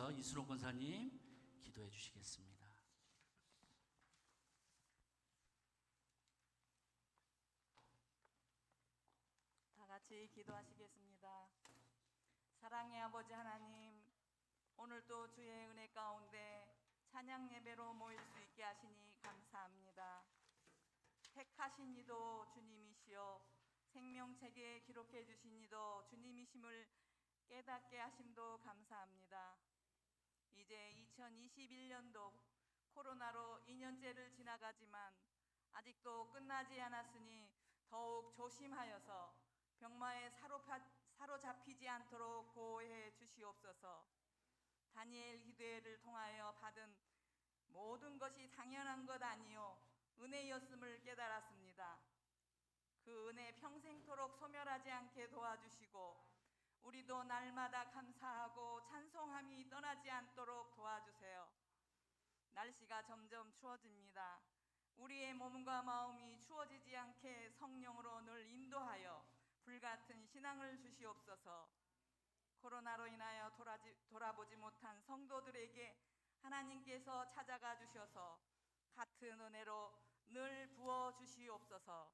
위해서 이수롱 권사님 기도해 주시겠습니다. 다 같이 기도하시겠습니다. 사랑의 아버지 하나님, 오늘도 주의 은혜 가운데 찬양 예배로 모일 수 있게 하시니 감사합니다. 택하신 이도 주님이시여 생명책에 기록해 주신 이도 주님이심을 깨닫게 하심도 감사합니다. 이제 2021년도 코로나로 2년째를 지나가지만 아직도 끝나지 않았으니 더욱 조심하여서 병마에 사로잡히지 않도록 보호해 주시옵소서. 다니엘 기도회를 통하여 받은 모든 것이 당연한 것 아니요 은혜였음을 깨달았습니다. 그 은혜 평생토록 소멸하지 않게 도와주시고 우리도 날마다 감사하고 찬송함이 떠나지 않도록 도와주세요. 날씨가 점점 추워집니다. 우리의 몸과 마음이 추워지지 않게 성령으로 늘 인도하여 불같은 신앙을 주시옵소서. 코로나로 인하여 돌아보지 못한 성도들에게 하나님께서 찾아가 주셔서 같은 은혜로 늘 부어 주시옵소서.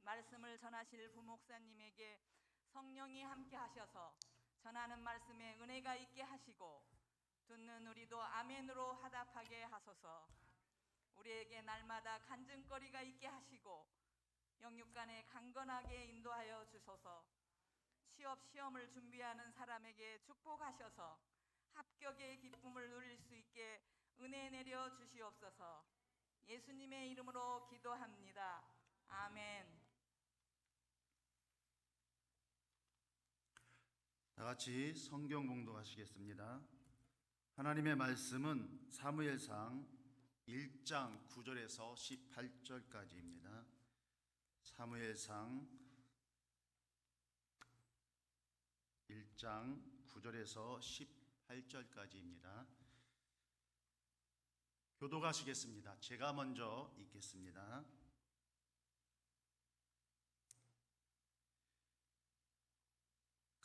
말씀을 전하실 부목사님에게 성령이 함께 하셔서 전하는 말씀에 은혜가 있게 하시고 듣는 우리도 아멘으로 화답하게 하소서. 우리에게 날마다 간증거리가 있게 하시고 영육간에 강건하게 인도하여 주소서. 취업 시험을 준비하는 사람에게 축복하셔서 합격의 기쁨을 누릴 수 있게 은혜 내려 주시옵소서. 예수님의 이름으로 기도합니다. 아멘. 다 같이 성경 봉독하시겠습니다. 하나님의 말씀은 사무엘상 1장 9절에서 18절까지입니다. 사무엘상 1장 9절에서 18절까지입니다. 교독하시겠습니다. 제가 먼저 읽겠습니다.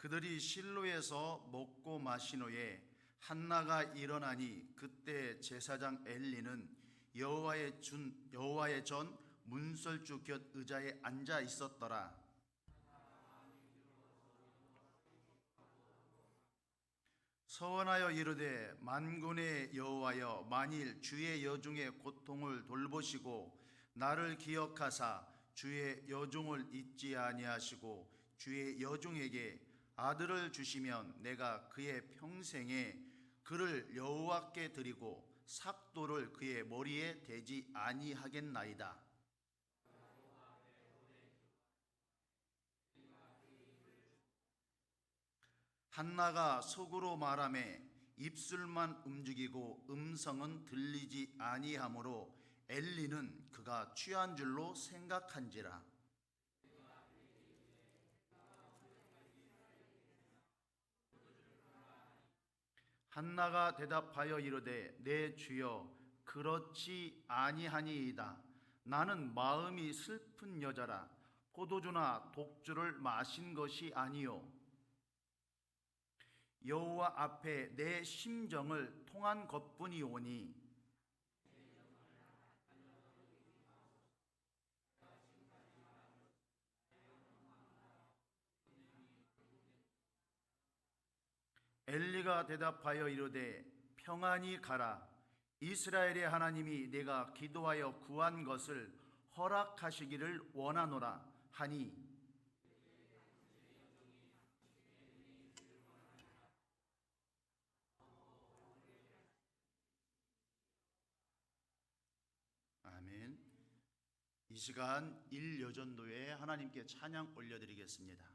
그들이 실로에서 먹고 마신 후에 한나가 일어나니 그때 제사장 엘리는 여호와의 전 문설주 곁 의자에 앉아 있었더라. 서원하여 이르되 만군의 여호와여, 만일 주의 여종의 고통을 돌보시고 나를 기억하사 주의 여종을 잊지 아니하시고 주의 여종에게 아들을 주시면 내가 그의 평생에 그를 여호와께 드리고 삭도를 그의 머리에 대지 아니하겠나이다. 한나가 속으로 말하매 입술만 움직이고 음성은 들리지 아니하므로 엘리는 그가 취한 줄로 생각한지라. 한나가 대답하여 이르되 내 주여 그렇지 아니하니이다. 나는 마음이 슬픈 여자라. 포도주나 독주를 마신 것이 아니요 여호와 앞에 내 심정을 통한 것뿐이오니 엘리가 대답하여 이르되 평안히 가라. 이스라엘의 하나님이 내가 기도하여 구한 것을 허락하시기를 원하노라 하니 아멘. 이 시간 일여전도에 하나님께 찬양 올려드리겠습니다.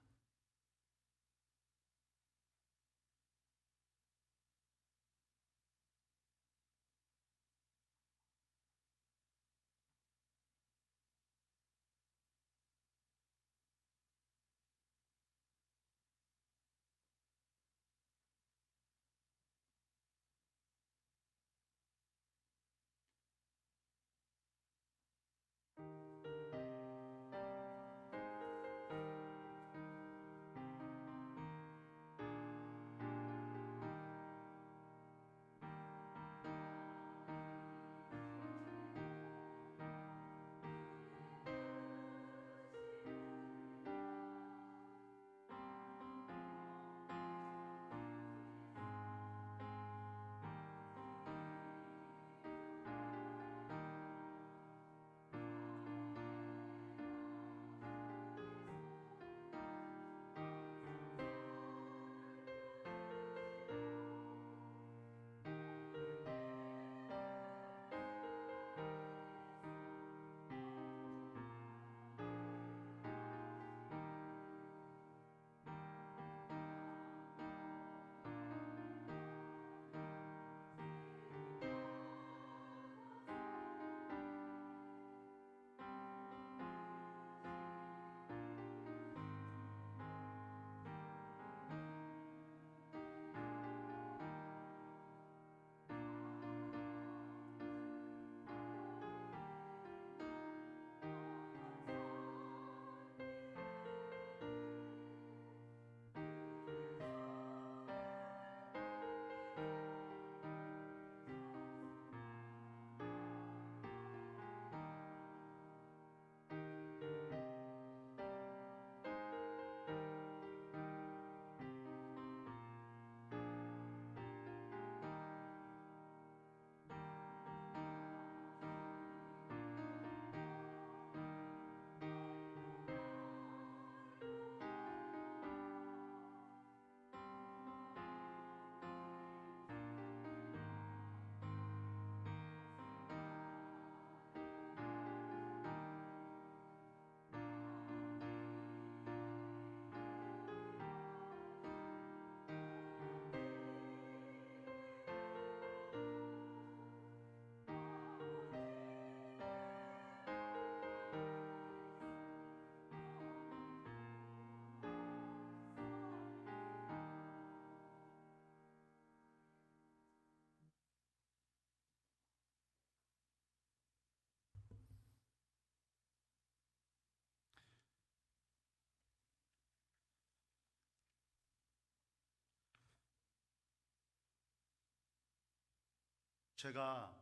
제가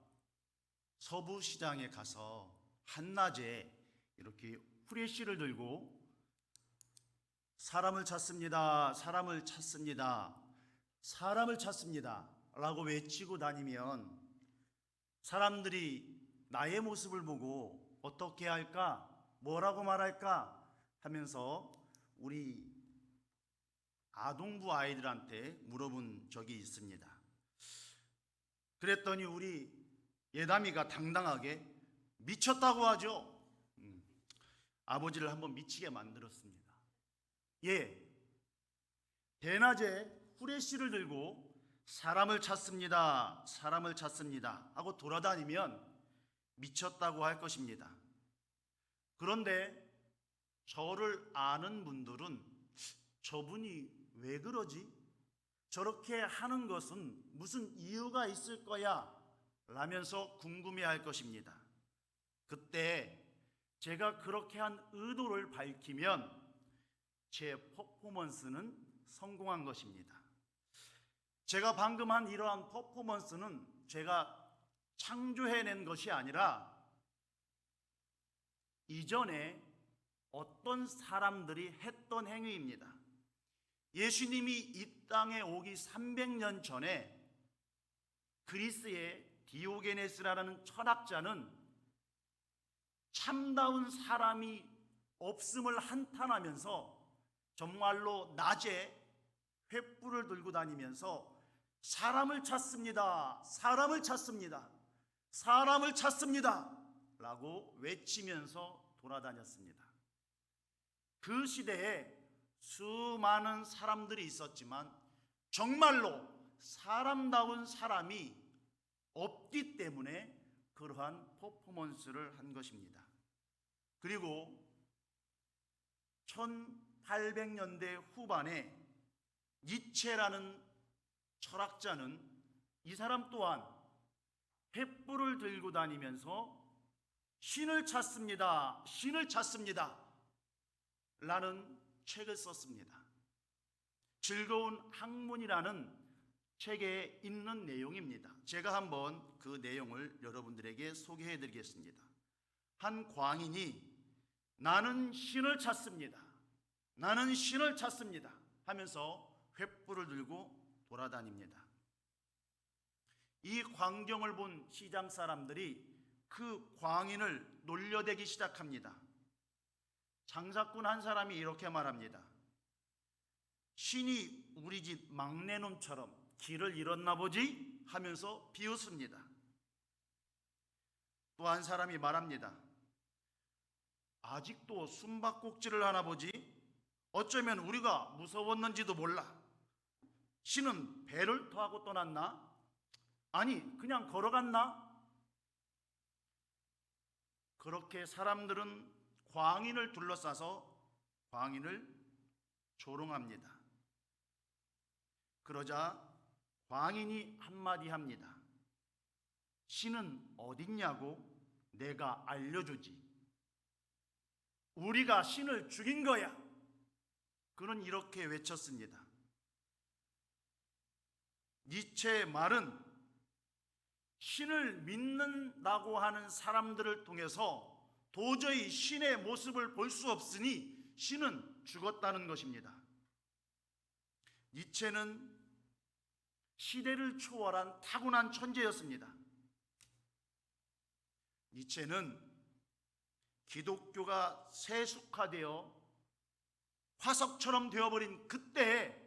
서부시장에 가서 한낮에 이렇게 후레쉬를 들고 사람을 찾습니다, 사람을 찾습니다, 사람을 찾습니다 라고 외치고 다니면 사람들이 나의 모습을 보고 어떻게 할까, 뭐라고 말할까 하면서 우리 아동부 아이들한테 물어본 적이 있습니다. 그랬더니 우리 예담이가 당당하게 미쳤다고 하죠. 아버지를 한번 미치게 만들었습니다. 예, 대낮에 후레쉬를 들고 사람을 찾습니다, 사람을 찾습니다 하고 돌아다니면 미쳤다고 할 것입니다. 그런데 저를 아는 분들은 저분이 왜 그러지? 저렇게 하는 것은 무슨 이유가 있을 거야 라면서 궁금해할 것입니다. 그때 제가 그렇게 한 의도를 밝히면 제 퍼포먼스는 성공한 것입니다. 제가 방금 한 이러한 퍼포먼스는 제가 창조해낸 것이 아니라 이전에 어떤 사람들이 했던 행위입니다. 예수님이 이 땅에 오기 300년 전에 그리스의 디오게네스라는 철학자는 참다운 사람이 없음을 한탄하면서 정말로 낮에 횃불을 들고 다니면서 사람을 찾습니다, 사람을 찾습니다, 사람을 찾습니다 라고 외치면서 돌아다녔습니다. 그 시대에 수많은 사람들이 있었지만 정말로 사람다운 사람이 없기 때문에 그러한 퍼포먼스를 한 것입니다. 그리고 1800년대 후반에 니체라는 철학자는 이 사람 또한 횃불을 들고 다니면서 신을 찾습니다, 신을 찾습니다 라는 책을 썼습니다. 즐거운 학문이라는 책에 있는 내용입니다. 제가 한번 그 내용을 여러분들에게 소개해 드리겠습니다. 한 광인이 나는 신을 찾습니다, 나는 신을 찾습니다 하면서 횃불을 들고 돌아다닙니다. 이 광경을 본 시장 사람들이 그 광인을 놀려대기 시작합니다. 장사꾼 한 사람이 이렇게 말합니다. 신이 우리 집 막내놈처럼 길을 잃었나 보지 하면서 비웃습니다. 또 한 사람이 말합니다. 아직도 숨바꼭질을 하나 보지? 어쩌면 우리가 무서웠는지도 몰라. 신은 배를 타고 떠났나? 아니, 그냥 걸어갔나? 그렇게 사람들은 광인을 둘러싸서 광인을 조롱합니다. 그러자 광인이 한마디 합니다. 신은 어딨냐고? 내가 알려주지. 우리가 신을 죽인 거야. 그는 이렇게 외쳤습니다. 니체의 말은 신을 믿는다고 하는 사람들을 통해서 도저히 신의 모습을 볼 수 없으니 신은 죽었다는 것입니다. 니체는 시대를 초월한 타고난 천재였습니다. 니체는 기독교가 세속화되어 화석처럼 되어버린 그때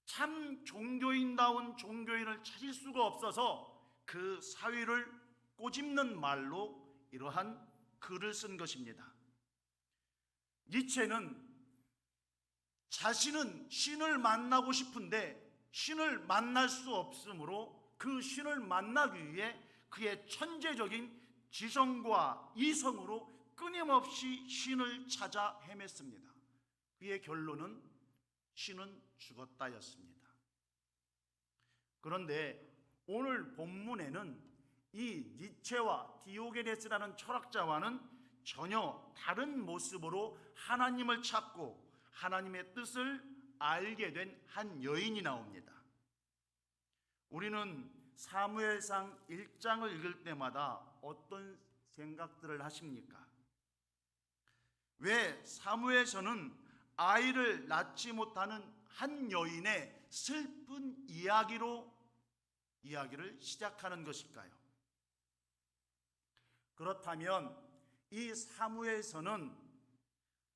참 종교인다운 종교인을 찾을 수가 없어서 그 사위를 꼬집는 말로 이러한 글을 쓴 것입니다. 니체는 자신은 신을 만나고 싶은데 신을 만날 수 없으므로 그 신을 만나기 위해 그의 천재적인 지성과 이성으로 끊임없이 신을 찾아 헤맸습니다. 그의 결론은 신은 죽었다였습니다. 그런데 오늘 본문에는 이 니체와 디오게네스라는 철학자와는 전혀 다른 모습으로 하나님을 찾고 하나님의 뜻을 알게 된 한 여인이 나옵니다. 우리는 사무엘상 1장을 읽을 때마다 어떤 생각들을 하십니까? 왜 사무엘서는 아이를 낳지 못하는 한 여인의 슬픈 이야기로 이야기를 시작하는 것일까요? 그렇다면 이 사무엘서는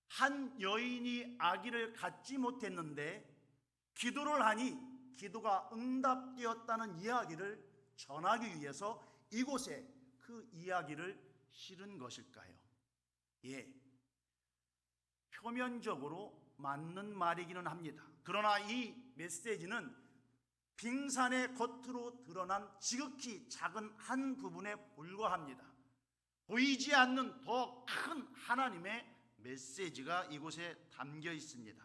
한 여인이 아기를 갖지 못했는데 기도를 하니 기도가 응답되었다는 이야기를 전하기 위해서 이곳에 그 이야기를 실은 것일까요? 예, 표면적으로 맞는 말이기는 합니다. 그러나 이 메시지는 빙산의 겉으로 드러난 지극히 작은 한 부분에 불과합니다. 보이지 않는 더 큰 하나님의 메시지가 이곳에 담겨 있습니다.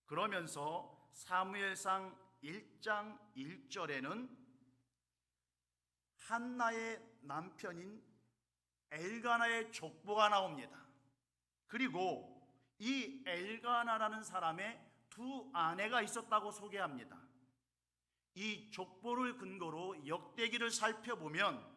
그러면서 사무엘상 1장 1절에는 한나의 남편인 엘가나의 족보가 나옵니다. 그리고 이 엘가나라는 사람의 두 아내가 있었다고 소개합니다. 이 족보를 근거로 역대기를 살펴보면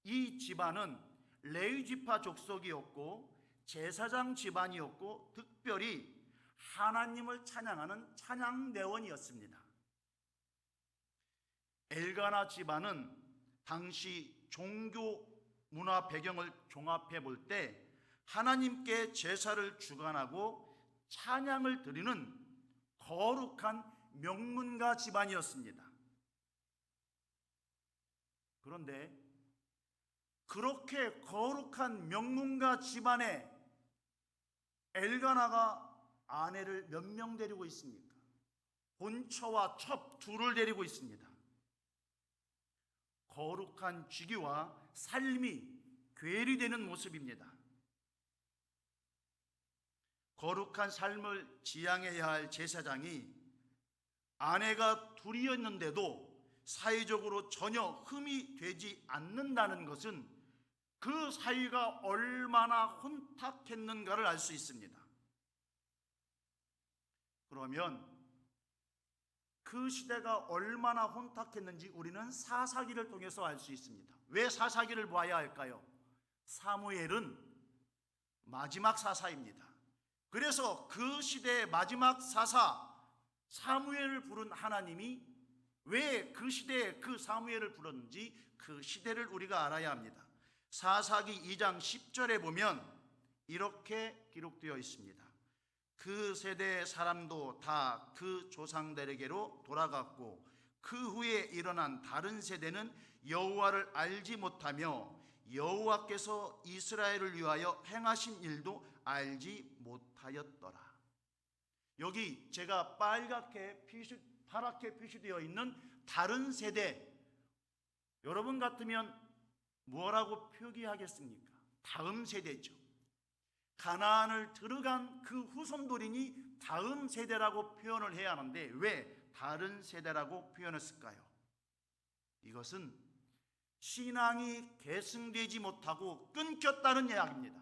이 집안은 레위 지파 족속이었고 제사장 집안이었고 특별히 하나님을 찬양하는 찬양대원이었습니다. 엘가나 집안은 당시 종교 문화 배경을 종합해 볼 때 하나님께 제사를 주관하고 찬양을 드리는 거룩한 명문가 집안이었습니다. 그런데 그렇게 거룩한 명문가 집안에 엘가나가 아내를 몇 명 데리고 있습니까? 본처와 첩 둘을 데리고 있습니다. 거룩한 주기와 삶이 괴리되는 모습입니다. 거룩한 삶을 지향해야 할 제사장이 아내가 둘이었는데도 사회적으로 전혀 흠이 되지 않는다는 것은 그 사이가 얼마나 혼탁했는가를 알 수 있습니다. 그러면 그 시대가 얼마나 혼탁했는지 우리는 사사기를 통해서 알 수 있습니다. 왜 사사기를 봐야 할까요? 사무엘은 마지막 사사입니다. 그래서 그 시대의 마지막 사사 사무엘을 부른 하나님이 왜 그 시대에 그 사무엘을 불렀는지 그 시대를 우리가 알아야 합니다. 사사기 2장 10절에 보면 이렇게 기록되어 있습니다. 그 세대의 사람도 다 그 조상들에게로 돌아갔고 그 후에 일어난 다른 세대는 여호와를 알지 못하며 여호와께서 이스라엘을 위하여 행하신 일도 알지 못하였더라. 여기 제가 파랗게 표시되어 있는 다른 세대, 여러분 같으면 뭐라고 표기하겠습니까? 다음 세대죠. 가나안을 들어간 그 후손들이니 다음 세대라고 표현을 해야 하는데 왜 다른 세대라고 표현했을까요? 이것은 신앙이 계승되지 못하고 끊겼다는 이야기입니다.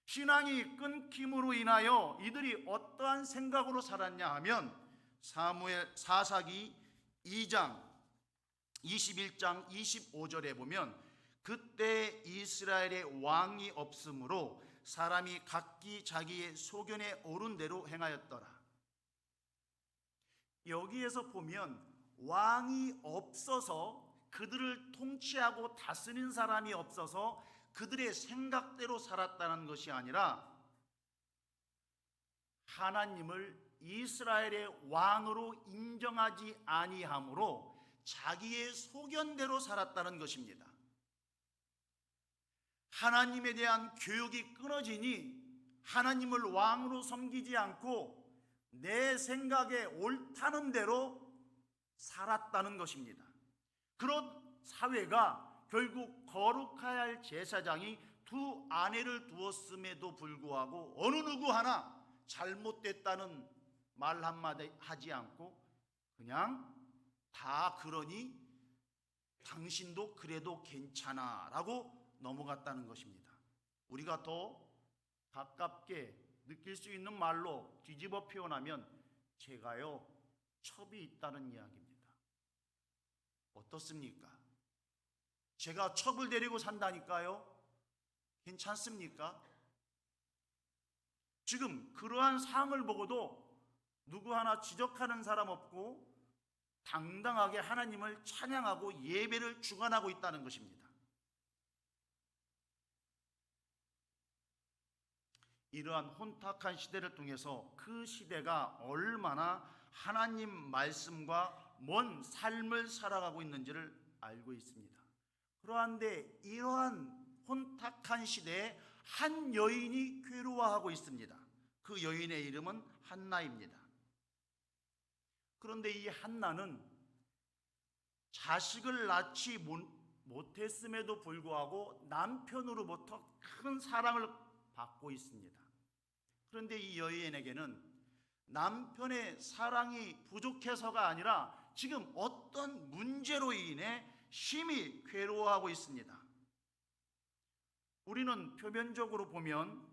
신앙이 끊김으로 인하여 이들이 어떠한 생각으로 살았냐 하면 사사기 2장 21장 25절에 보면 그때 이스라엘의 왕이 없으므로 사람이 각기 자기의 소견에 오른 대로 행하였더라. 여기에서 보면 왕이 없어서 그들을 통치하고 다스리는 사람이 없어서 그들의 생각대로 살았다는 것이 아니라 하나님을 이스라엘의 왕으로 인정하지 아니하므로 자기의 소견대로 살았다는 것입니다. 하나님에 대한 교육이 끊어지니 하나님을 왕으로 섬기지 않고 내 생각에 옳다는 대로 살았다는 것입니다. 그런 사회가 결국 거룩해야 할 제사장이 두 아내를 두었음에도 불구하고 어느 누구 하나 잘못됐다는 말 한마디 하지 않고 그냥 다 그러니 당신도 그래도 괜찮아 라고 넘어갔다는 것입니다. 우리가 더 가깝게 느낄 수 있는 말로 뒤집어 표현하면 제가요 첩이 있다는 이야기입니다. 어떻습니까? 제가 첩을 데리고 산다니까요? 괜찮습니까? 지금 그러한 상을 보고도 누구 하나 지적하는 사람 없고 당당하게 하나님을 찬양하고 예배를 주관하고 있다는 것입니다. 이러한 혼탁한 시대를 통해서 그 시대가 얼마나 하나님 말씀과 먼 삶을 살아가고 있는지를 알고 있습니다. 그러한데 이러한 혼탁한 시대에 한 여인이 괴로워하고 있습니다. 그 여인의 이름은 한나입니다. 그런데 이 한나는 자식을 낳지 못했음에도 불구하고 남편으로부터 큰 사랑을 받고 있습니다. 그런데 이 여인에게는 남편의 사랑이 부족해서가 아니라 지금 어떤 문제로 인해 심히 괴로워하고 있습니다. 우리는 표면적으로 보면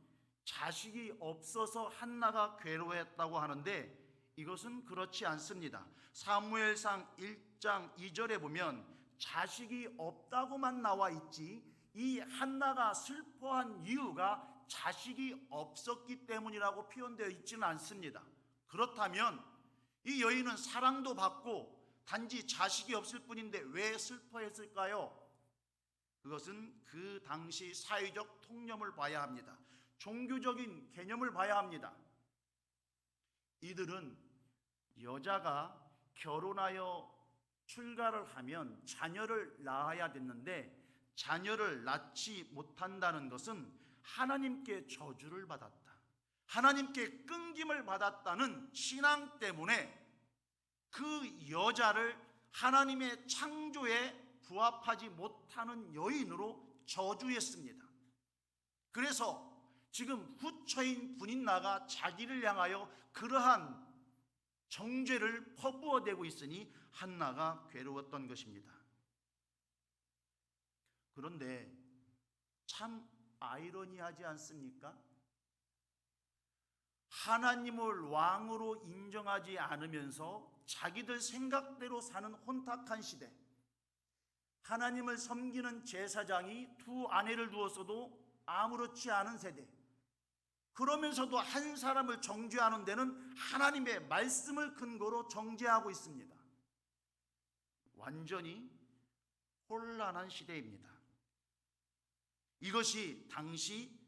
자식이 없어서 한나가 괴로워했다고 하는데 이것은 그렇지 않습니다. 사무엘상 1장 2절에 보면 자식이 없다고만 나와 있지 이 한나가 슬퍼한 이유가 자식이 없었기 때문이라고 표현되어 있지는 않습니다. 그렇다면 이 여인은 사랑도 받고 단지 자식이 없을 뿐인데 왜 슬퍼했을까요? 그것은 그 당시 사회적 통념을 봐야 합니다. 종교적인 개념을 봐야 합니다. 이들은 여자가 결혼하여 출가를 하면 자녀를 낳아야 됐는데 자녀를 낳지 못한다는 것은 하나님께 저주를 받았다, 하나님께 끊김을 받았다는 신앙 때문에 그 여자를 하나님의 창조에 부합하지 못하는 여인으로 저주했습니다. 그래서 지금 후처인 분인나가 자기를 향하여 그러한 정죄를 퍼부어대고 있으니 한나가 괴로웠던 것입니다. 그런데 참 아이러니하지 않습니까? 하나님을 왕으로 인정하지 않으면서 자기들 생각대로 사는 혼탁한 시대, 하나님을 섬기는 제사장이 두 아내를 두었어도 아무렇지 않은 세대, 그러면서도 한 사람을 정죄하는 데는 하나님의 말씀을 근거로 정죄하고 있습니다. 완전히 혼란한 시대입니다. 이것이 당시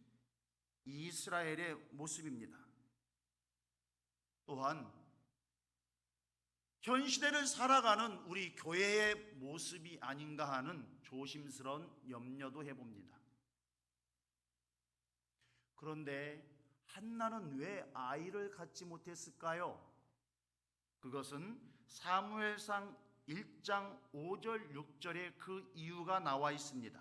이스라엘의 모습입니다. 또한 현 시대를 살아가는 우리 교회의 모습이 아닌가 하는 조심스러운 염려도 해봅니다. 그런데 한나는 왜 아이를 갖지 못했을까요? 그것은 사무엘상 1장 5절 6절에 그 이유가 나와 있습니다.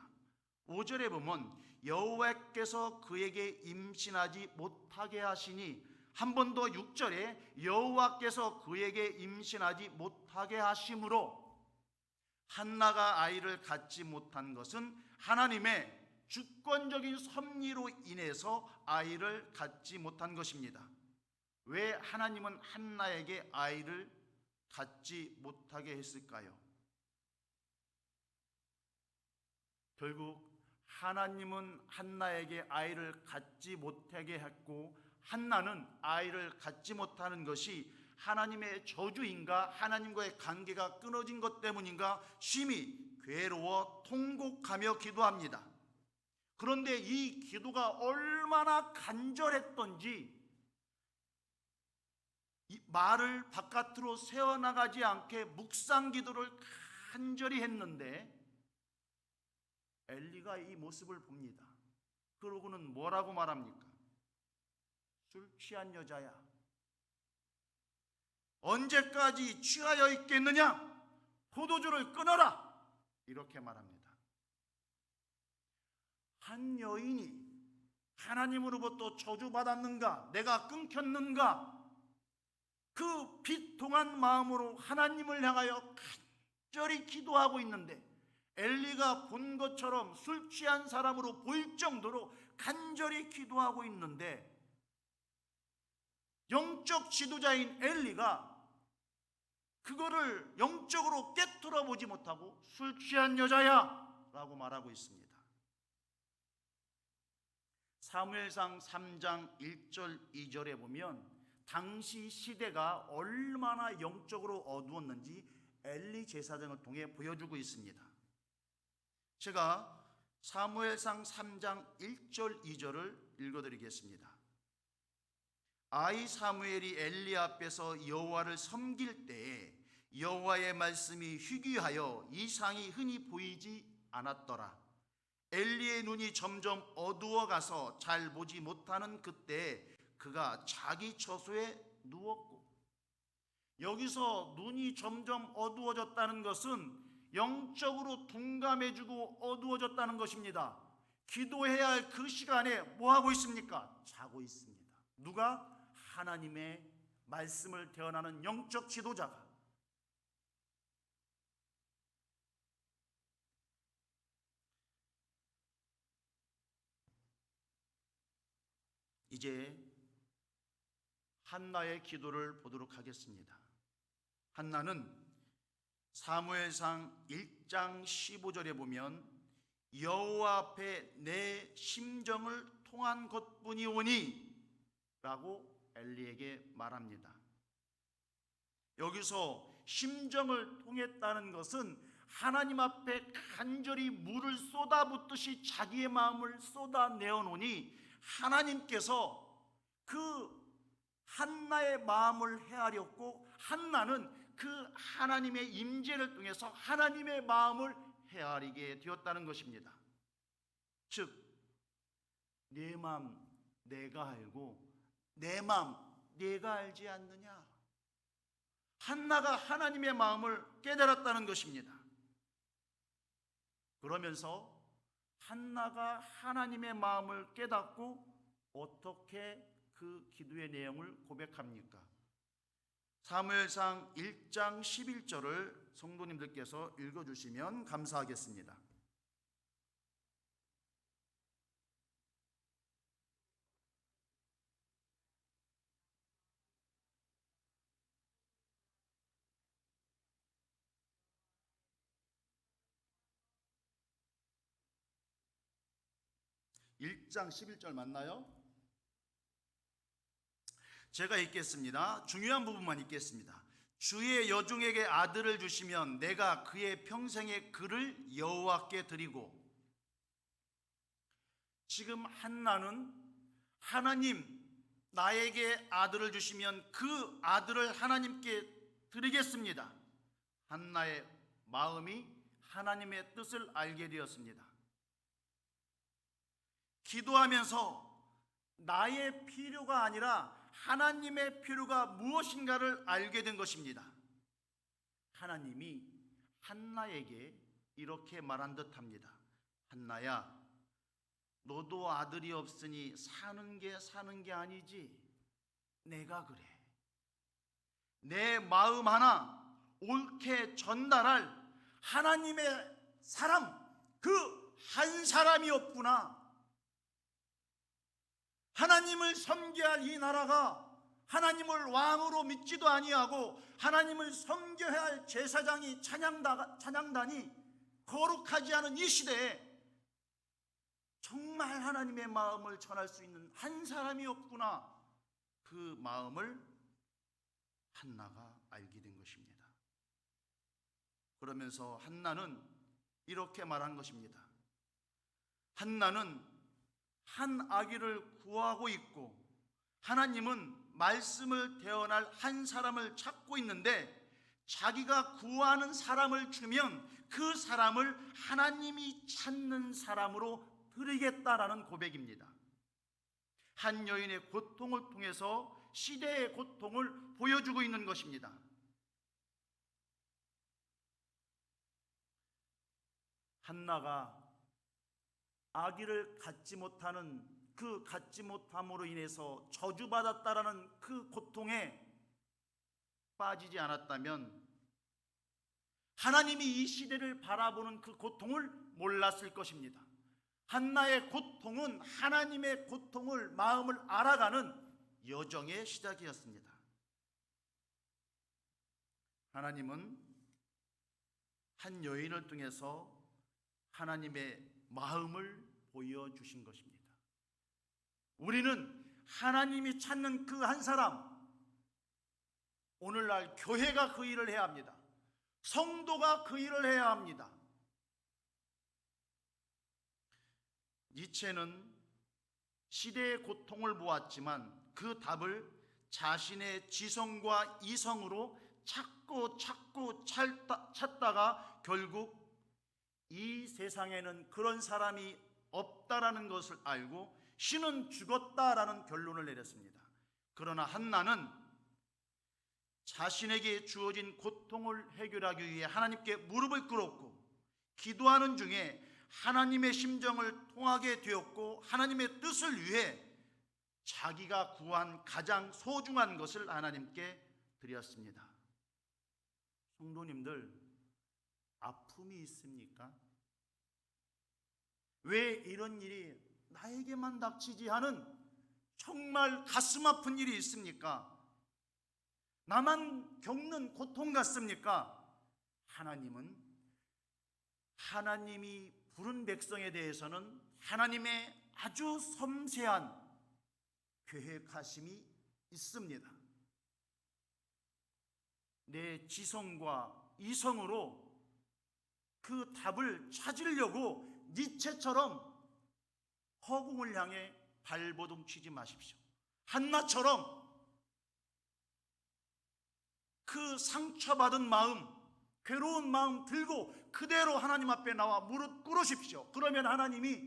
5절에 보면 여호와께서 그에게 임신하지 못하게 하시니, 한 번 더 6절에 여호와께서 그에게 임신하지 못하게 하심으로 한나가 아이를 갖지 못한 것은 하나님의 주권적인 섭리로 인해서 아이를 갖지 못한 것입니다. 왜 하나님은 한나에게 아이를 갖지 못하게 했을까요? 결국 하나님은 한나에게 아이를 갖지 못하게 했고 한나는 아이를 갖지 못하는 것이 하나님의 저주인가, 하나님과의 관계가 끊어진 것 때문인가 심히 괴로워 통곡하며 기도합니다. 그런데 이 기도가 얼마나 간절했던지 이 말을 바깥으로 새어나가지 않게 묵상 기도를 간절히 했는데 엘리가 이 모습을 봅니다. 그러고는 뭐라고 말합니까? 술 취한 여자야, 언제까지 취하여 있겠느냐? 포도주를 끊어라! 이렇게 말합니다. 한 여인이 하나님으로부터 저주받았는가? 내가 끊겼는가? 그 비통한 마음으로 하나님을 향하여 간절히 기도하고 있는데 엘리가 본 것처럼 술 취한 사람으로 보일 정도로 간절히 기도하고 있는데 영적 지도자인 엘리가 그거를 영적으로 깨뚫어 보지 못하고 술 취한 여자야 라고 말하고 있습니다. 사무엘상 3장 1절 2절에 보면 당시 시대가 얼마나 영적으로 어두웠는지 엘리 제사장을 통해 보여주고 있습니다. 제가 사무엘상 3장 1절 2절을 읽어드리겠습니다. 아이 사무엘이 엘리 앞에서 여호와를 섬길 때에 여호와의 말씀이 희귀하여 이상이 흔히 보이지 않았더라. 엘리의 눈이 점점 어두워가서 잘 보지 못하는 그때 그가 자기 처소에 누웠고, 여기서 눈이 점점 어두워졌다는 것은 영적으로 둔감해지고 어두워졌다는 것입니다. 기도해야 할 그 시간에 뭐 하고 있습니까? 자고 있습니다. 누가? 하나님의 말씀을 대언하는 영적 지도자가. 이제 한나의 기도를 보도록 하겠습니다. 한나는 사무엘상 1장 15절에 보면 여호와 앞에 내 심정을 통한 것뿐이오니 라고 엘리에게 말합니다. 여기서 심정을 통했다는 것은 하나님 앞에 간절히 물을 쏟아붓듯이 자기의 마음을 쏟아내어 놓으니 하나님께서 그 한나의 마음을 헤아렸고, 한나는 그 하나님의 임재를 통해서 하나님의 마음을 헤아리게 되었다는 것입니다. 즉, 내 마음 내가 알고 내 마음 내가 알지 않느냐. 한나가 하나님의 마음을 깨달았다는 것입니다. 그러면서 한나가 하나님의 마음을 깨닫고 어떻게 그 기도의 내용을 고백합니까? 사무엘상 1장 11절을 성도님들께서 읽어주시면 감사하겠습니다. (1장 11절) 맞나요? 제가 읽겠습니다. 중요한 부분만 읽겠습니다. 주의 여종에게 아들을 주시면 내가 그의 평생의 그를 여호와께 드리고. 지금 한나는 하나님 나에게 아들을 주시면 그 아들을 하나님께 드리겠습니다. 한나의 마음이 하나님의 뜻을 알게 되었습니다. 기도하면서 나의 필요가 아니라 하나님의 필요가 무엇인가를 알게 된 것입니다. 하나님이 한나에게 이렇게 말한 듯합니다. 한나야, 너도 아들이 없으니 사는 게 아니지. 내가 그래. 내 마음 하나 옳게 전달할 하나님의 사람, 그 한 사람이 없구나. 하나님을 섬겨야 할 이 나라가 하나님을 왕으로 믿지도 아니하고 하나님을 섬겨야 할 제사장이 찬양단이 거룩하지 않은 이 시대에 정말 하나님의 마음을 전할 수 있는 한 사람이 없구나. 그 마음을 한나가 알게 된 것입니다. 그러면서 한나는 이렇게 말한 것입니다. 한나는 한 아기를 구하고 있고 하나님은 말씀을 대언할 한 사람을 찾고 있는데, 자기가 구하는 사람을 주면 그 사람을 하나님이 찾는 사람으로 드리겠다라는 고백입니다. 한 여인의 고통을 통해서 시대의 고통을 보여주고 있는 것입니다. 한나가 아기를 갖지 못하는 그 갖지 못함으로 인해서 저주받았다라는 그 고통에 빠지지 않았다면 하나님이 이 시대를 바라보는 그 고통을 몰랐을 것입니다. 한나의 고통은 하나님의 고통을, 마음을 알아가는 여정의 시작이었습니다. 하나님은 한 여인을 통해서 하나님의 마음을 보여주신 것입니다. 우리는 하나님이 찾는 그 한 사람, 오늘날 교회가 그 일을 해야 합니다. 성도가 그 일을 해야 합니다. 니체는 시대의 고통을 보았지만 그 답을 자신의 지성과 이성으로 찾고 찾다가 결국 이 세상에는 그런 사람이 없다라는 것을 알고 신은 죽었다라는 결론을 내렸습니다. 그러나 한나는 자신에게 주어진 고통을 해결하기 위해 하나님께 무릎을 꿇었고 기도하는 중에 하나님의 심정을 통하게 되었고 하나님의 뜻을 위해 자기가 구한 가장 소중한 것을 하나님께 드렸습니다. 성도님들, 아픔이 있습니까? 왜 이런 일이 나에게만 닥치지 하는 정말 가슴 아픈 일이 있습니까? 나만 겪는 고통 같습니까? 하나님은 하나님이 부른 백성에 대해서는 하나님의 아주 섬세한 계획하심이 있습니다. 내 지성과 이성으로 그 답을 찾으려고 니체처럼 허공을 향해 발버둥 치지 마십시오. 한나처럼 그 상처받은 마음, 괴로운 마음 들고 그대로 하나님 앞에 나와 무릎 꿇으십시오. 그러면 하나님이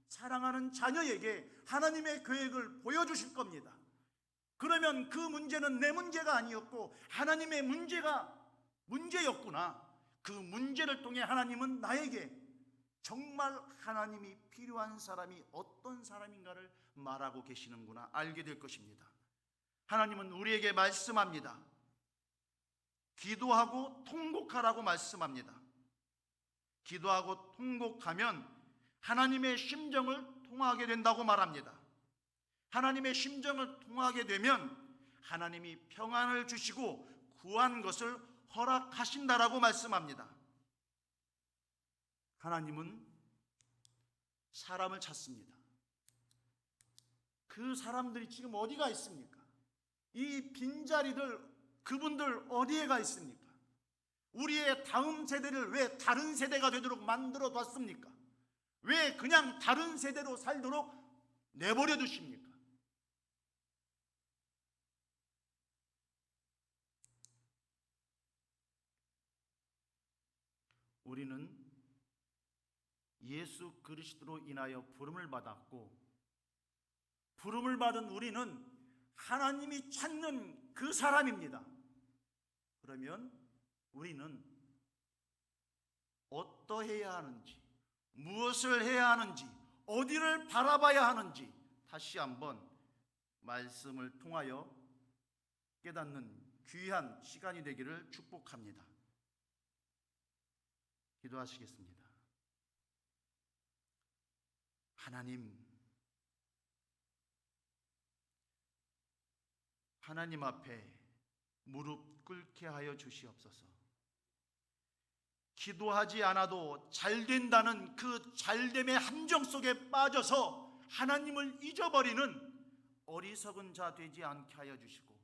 사랑하는 자녀에게 하나님의 계획을 보여주실 겁니다. 그러면 그 문제는 내 문제가 아니었고 하나님의 문제였구나. 그 문제를 통해 하나님은 나에게 정말 하나님이 필요한 사람이 어떤 사람인가를 말하고 계시는구나 알게 될 것입니다. 하나님은 우리에게 말씀합니다. 기도하고 통곡하라고 말씀합니다. 기도하고 통곡하면 하나님의 심정을 통하게 된다고 말합니다. 하나님의 심정을 통하게 되면 하나님이 평안을 주시고 구한 것을 허락하신다라고 말씀합니다. 하나님은 사람을 찾습니다. 그 사람들이 지금 어디가 있습니까? 이 빈자리들, 그분들 어디에 가 있습니까? 우리의 다음 세대를 왜 다른 세대가 되도록 만들어 뒀습니까? 왜 그냥 다른 세대로 살도록 내버려 두십니까? 우리는 예수 그리스도로 인하여 부름을 받았고, 부름을 받은 우리는 하나님이 찾는 그 사람입니다. 그러면 우리는 어떠해야 하는지, 무엇을 해야 하는지, 어디를 바라봐야 하는지 다시 한번 말씀을 통하여 깨닫는 귀한 시간이 되기를 축복합니다. 기도하시겠습니다. 하나님 앞에 무릎 꿇게 하여 주시옵소서. 기도하지 않아도 잘 된다는 그 잘됨의 함정 속에 빠져서 하나님을 잊어버리는 어리석은 자 되지 않게 하여 주시고,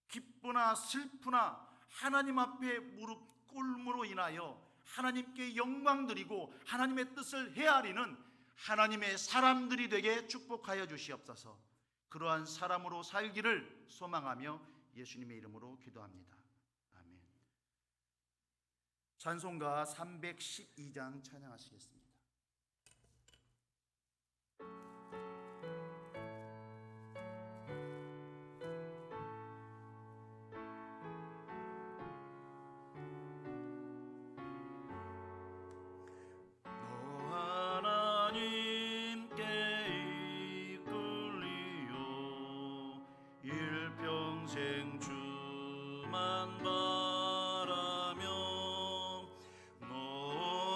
기쁘나 슬프나 하나님 앞에 무릎 꿇음으로 인하여 하나님께 영광 드리고 하나님의 뜻을 헤아리는 하나님의 사람들이 되게 축복하여 주시옵소서. 그러한 사람으로 살기를 소망하며 예수님의 이름으로 기도합니다. 아멘. 찬송가 312장 찬양하시겠습니다.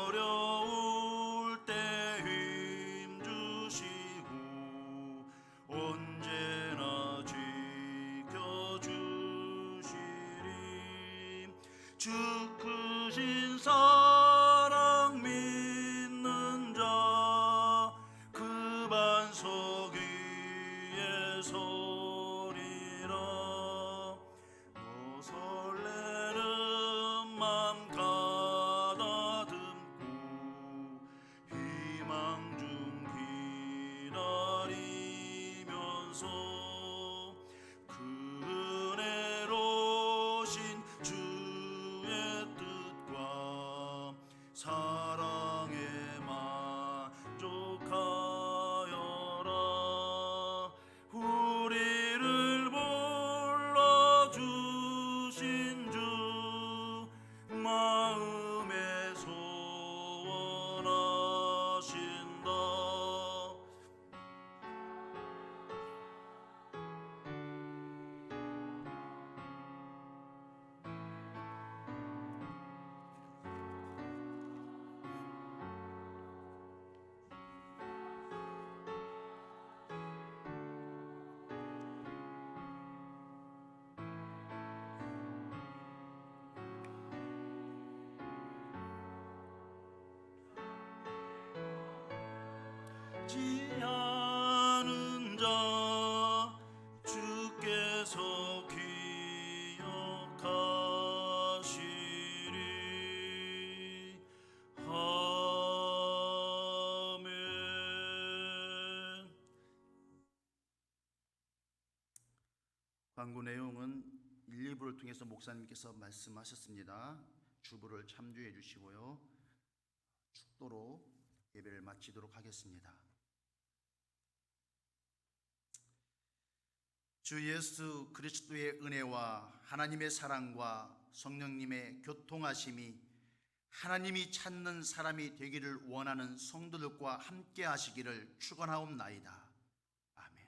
어려운 않은 자 주께서 기억하시리. 아멘. 광고 내용은 1, 2부를 통해서 목사님께서 말씀하셨습니다. 주부를 참조해 주시고요. 축도로 예배를 마치도록 하겠습니다. 주 예수 그리스도의 은혜와 하나님의 사랑과 성령님의 교통하심이 하나님이 찾는 사람이 되기를 원하는 성도들과 함께 하시기를 축원하옵나이다. 아멘.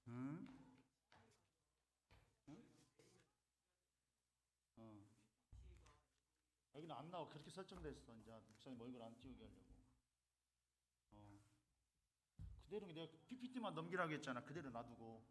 응? 응? 여기는 안 나와. 그렇게 설정됐어. 이제 목사님 얼굴 안 띄우게 하려고. 그대로 내가 PPT만 넘기라고 했잖아. 그대로 놔두고.